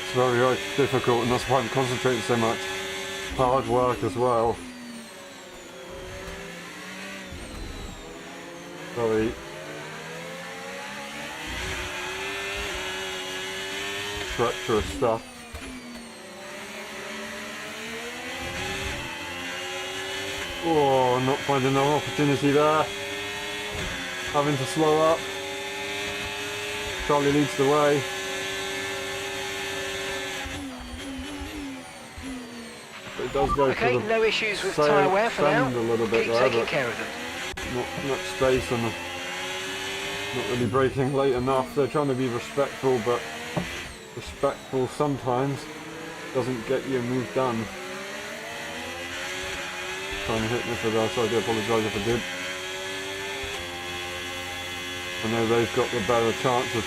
It's very, very difficult, and that's why I'm concentrating so much. Hard work as well. Very treacherous stuff. Oh, not finding no opportunity there. Having to slow up. Charlie leads the way. But it does go Okay, for the no issues with tyre wear for now. a little bit Keep there, taking but care of them. not much space and not really braking late enough. They're trying to be respectful, but respectful sometimes doesn't get you a move done. Trying to hit me for that, so I do apologise if I did. I know they've got the better chance of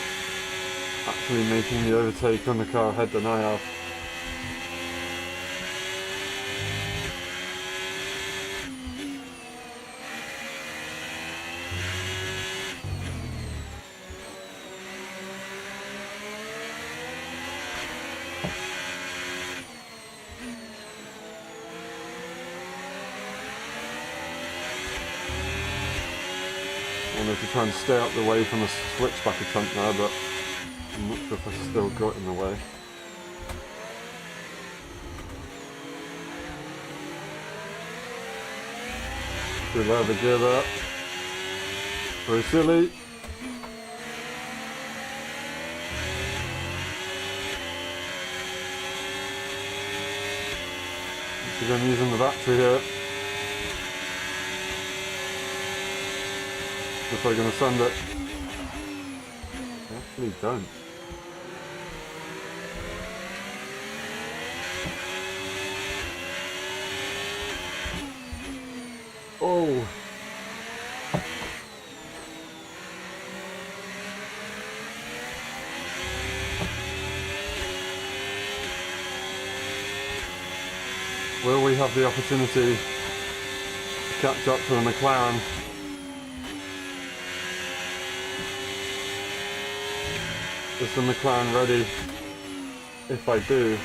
actually making the overtake on the car ahead than I have. I wanted to try and stay out the way from a switchback attempt there, but I'm not sure if I still got in the way. Good leather gear there. Very silly. Once again using the battery here. If I'm going to send it. I actually don't. Oh! Will we have the opportunity to catch up to the McLaren? Is the McLaren ready if I do?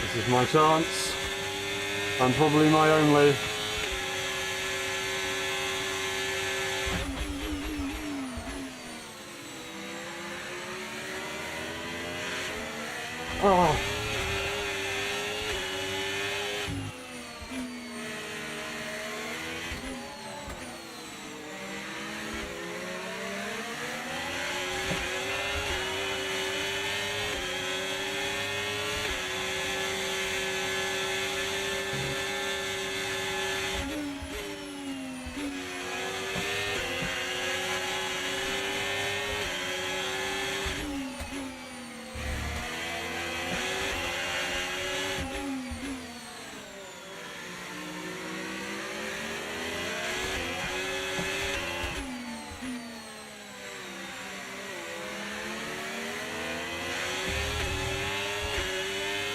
This is my chance, and probably my only. Oh.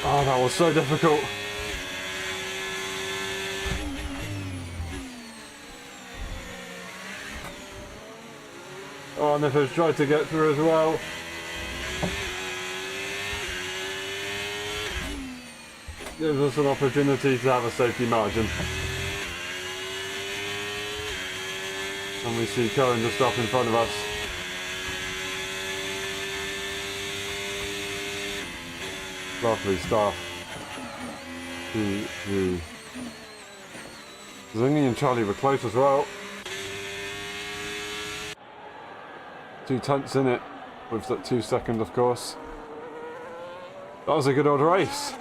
Oh, that was so difficult. Oh, and if it's tried to get through as well. Gives us an opportunity to have a safety margin. And we see Cohen just up in front of us. Lovely stuff. Zingy and Charlie were close as well. 2 tenths in it with that 2 second, of course. That was a good old race.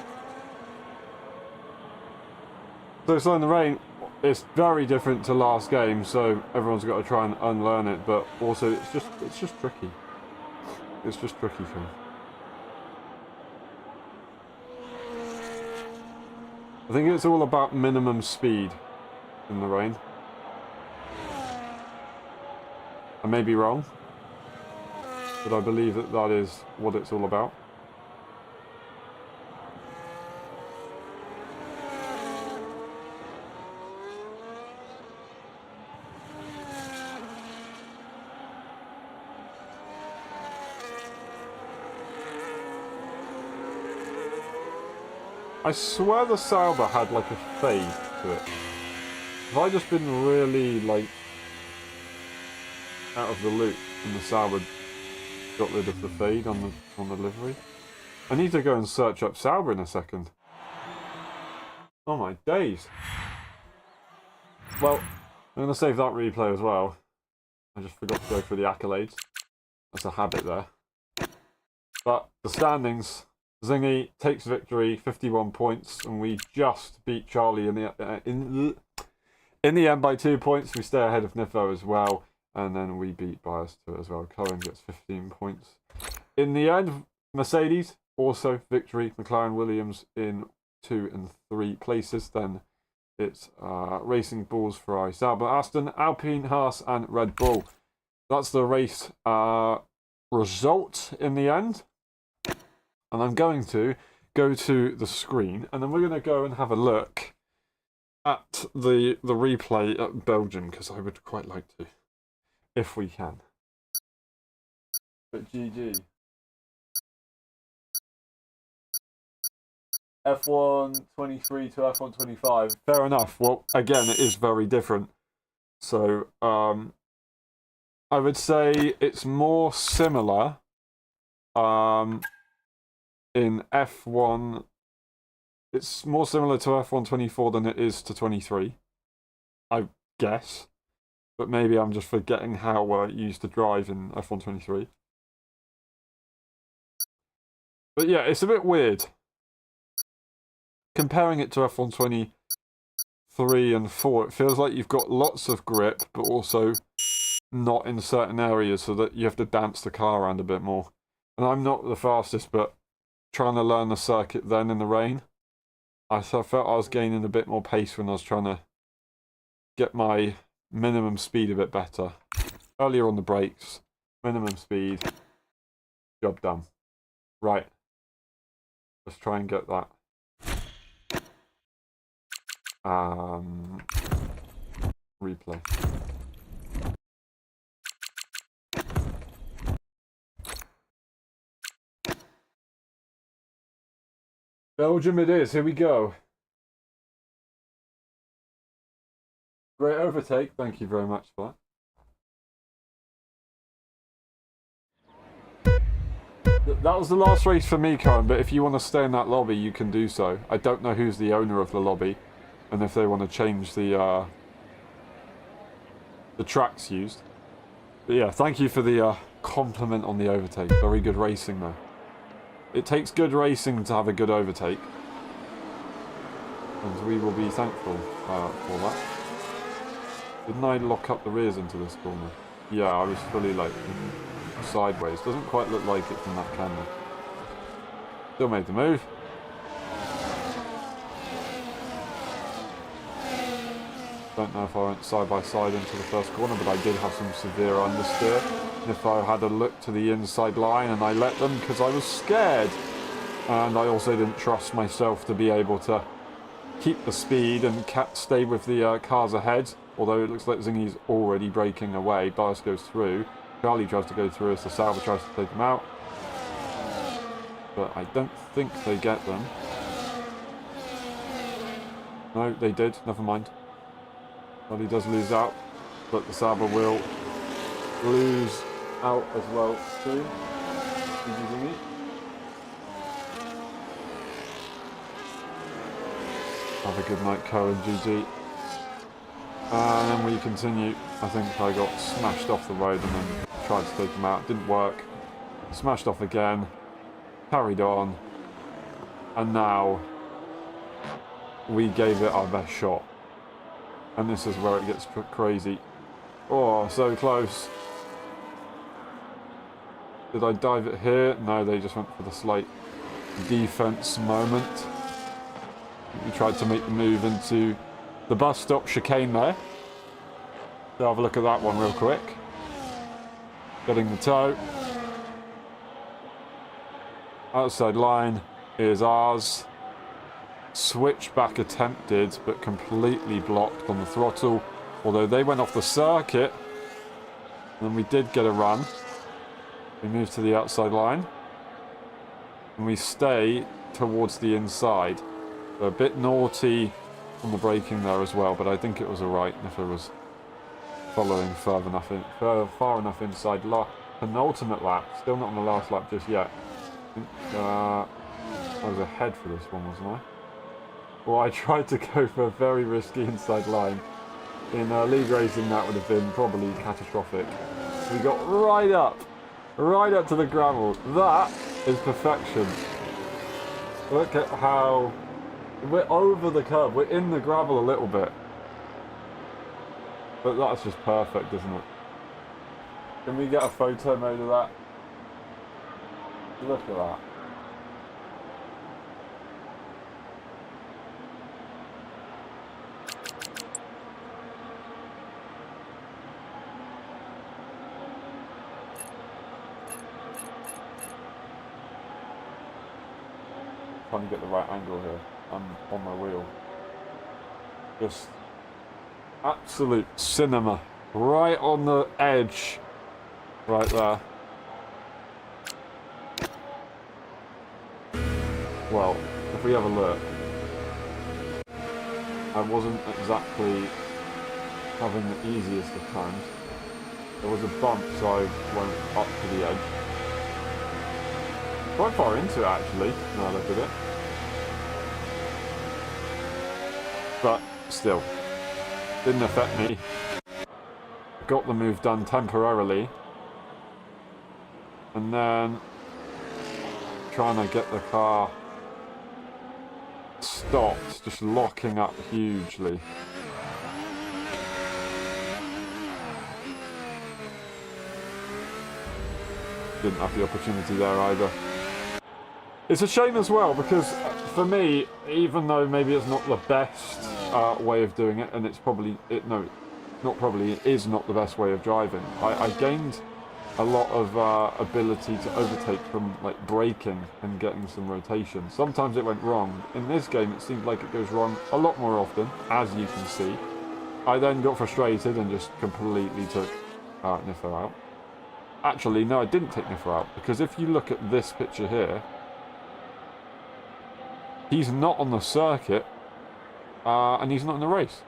So Slow in the Rain, it's very different to last game, so everyone's got to try and unlearn it, but also it's just tricky. It's just tricky for me. I think it's all about minimum speed in the rain. I may be wrong, but I believe that that is what it's all about. I swear the Sauber had like a fade to it. Have I just been really like out of the loop and the Sauber got rid of the fade on the livery? I need to go and search up Sauber in a second. Oh my days. Well, I'm going to save that replay as well. I just forgot to go through the accolades. That's a habit there. But the standings... Zingy takes victory, 51 points, and we just beat Charlie in the end by 2 points. We stay ahead of Niffo as well, and then we beat Bias to it as well. Cohen gets 15 points. In the end, Mercedes, also victory. McLaren Williams in 2 and 3 places. Then it's Racing Bulls, Ferrari, Sauber, Aston, Alpine, Haas, and Red Bull. That's the race result in the end. And I'm going to go to the screen, and then we're going to go and have a look at the replay at Belgium, because I would quite like to, if we can. But GG. F1 23 to F1 25. Fair enough. Well, again, it is very different. So, I would say it's more similar. In F1, it's more similar to F1 24 than it is to 23, I guess. But maybe I'm just forgetting how I used to drive in F1 23. But yeah, it's a bit weird. Comparing it to F1 23 and 4, it feels like you've got lots of grip, but also not in certain areas, so that you have to dance the car around a bit more. And I'm not the fastest, but trying to learn the circuit then in the rain, I felt I was gaining a bit more pace when I was trying to get my minimum speed a bit better. Earlier on the brakes, minimum speed, job done. Right, let's try and get that. Replay. Belgium it is, here we go. Great overtake, thank you very much for that. That was the last race for me, Cohen, but if you want to stay in that lobby, you can do so. I don't know who's the owner of the lobby, and if they want to change the tracks used. But yeah, thank you for the compliment on the overtake. Very good racing though. It takes good racing to have a good overtake. And we will be thankful for that. Didn't I lock up the rears into this corner? Yeah, I was fully like sideways. Doesn't quite look like it from that camera. Still made the move. Don't know if I went side by side into the first corner, but I did have some severe understeer. If I had a look to the inside line and I let them because I was scared. And I also didn't trust myself to be able to keep the speed and stay with the cars ahead. Although it looks like Zingy's already breaking away. Bias goes through. Charlie tries to go through as the Sauber tries to take him out. But I don't think they get them. No, they did. Never mind. Charlie does lose out. But the Sauber will lose out as well too. Zingy. Have a good night, Cohen, GG. And then we continue. I think I got smashed off the road and then tried to take him out. Didn't work. Smashed off again. Carried on. And now we gave it our best shot. And this is where it gets crazy. Oh, so close. Did I dive it here? No, they just went for the slight defense moment. We tried to make the move into the bus stop chicane there. So have a look at that one real quick. Getting the toe. Outside line is ours. Switchback attempted, but completely blocked on the throttle. Although they went off the circuit. And then we did get a run. We move to the outside line. And we stay towards the inside. So a bit naughty on the braking there as well, but I think it was alright if it was following far enough inside. Penultimate lap, still not on the last lap just yet. I think I was ahead for this one, wasn't I? Well, I tried to go for a very risky inside line. In league racing, that would have been probably catastrophic. We got right up to the gravel. That is perfection. Look at how we're over the curb. We're in the gravel a little bit. But that's just perfect, isn't it? Can we get a photo mode of that? Look at that. Trying to get the right angle here. I'm on my wheel. Just absolute cinema. Right on the edge. Right there. Well, if we have a look, I wasn't exactly having the easiest of times. There was a bump, so I went up to the edge. Quite far into it, actually, now I look at it. But still, didn't affect me. Got the move done temporarily. And then trying to get the car stopped, just locking up hugely. Didn't have the opportunity there either. It's a shame as well, because for me, even though maybe it's not the best way of doing it, and it's probably, it is not the best way of driving, I gained a lot of ability to overtake from like braking and getting some rotation. Sometimes it went wrong. In this game it seems like it goes wrong a lot more often, as you can see. I then got frustrated and just completely took Niffer out. Actually, no, I didn't take Niffer out, because if you look at this picture here, he's not on the circuit and he's not in the race.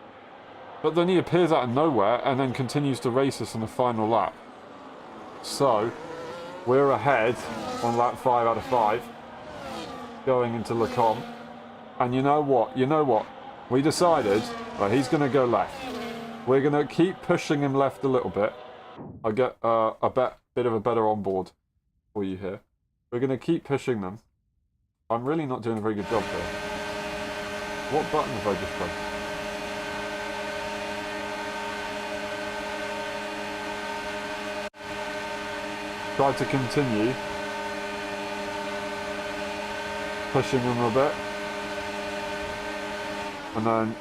But then he appears out of nowhere and then continues to race us on the final lap. So, we're ahead on lap 5 out of 5, going into Le Combe. And you know what? We decided, well, he's going to go left. We're going to keep pushing him left a little bit. I'll get a bit of a better onboard for you here. We're going to keep pushing them. I'm really not doing a very good job here. What button have I just pressed? Try to continue pushing them a bit, and then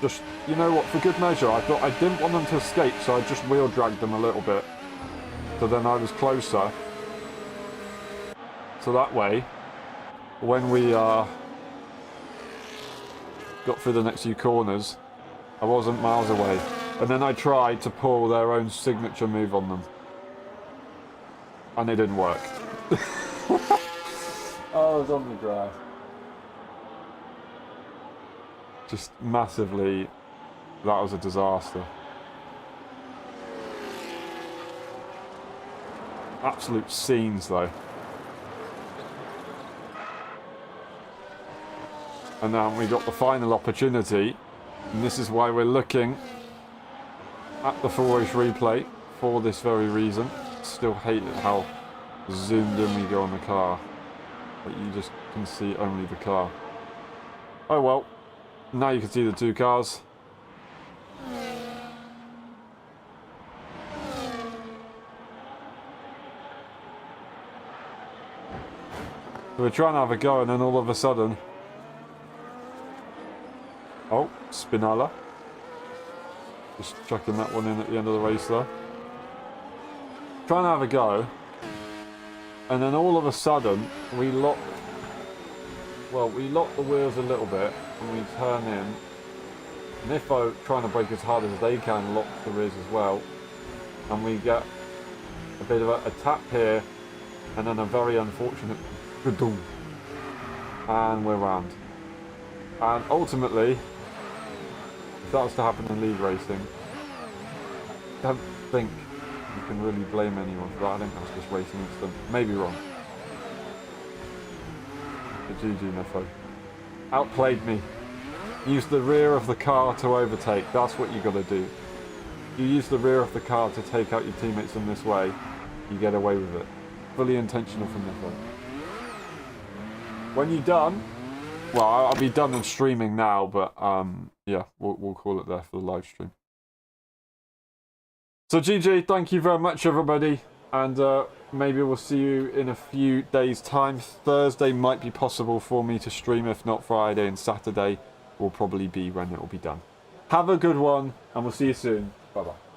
just, you know what, for good measure, I thought I didn't want them to escape, so I just wheel dragged them a little bit, so then I was closer, so that way when we got through the next few corners, I wasn't miles away. And then I tried to pull their own signature move on them. And it didn't work. I was on the grass. Just massively, that was a disaster. Absolute scenes though. And now we got the final opportunity, and this is why we're looking at the full race replay for this very reason. Still hate it how zoomed in we go on the car, but you just can see only the car. Oh well, now you can see the two cars. So we're trying to have a go, and then all of a sudden, oh, Spinella. Just chucking that one in at the end of the race there. Trying to have a go, and then all of a sudden we lock the wheels a little bit, and we turn in. Niffo, trying to brake as hard as they can, locks the rears as well, and we get a bit of a tap here, and then a very unfortunate ba-doom, and we're round. And ultimately, if that was to happen in league racing, I don't think you can really blame anyone for that. I think that's just racing instinct. Maybe wrong. But GG Niffo. Outplayed me. Use the rear of the car to overtake. That's what you got to do. You use the rear of the car to take out your teammates in this way, you get away with it. Fully intentional from Niffo. When you're done, well, I'll be done and streaming now, but yeah, we'll call it there for the live stream. So GG, thank you very much everybody, and maybe we'll see you in a few days' time. Thursday might be possible for me to stream, if not Friday, and Saturday will probably be when it will be done. Have a good one, and we'll see you soon. Bye bye.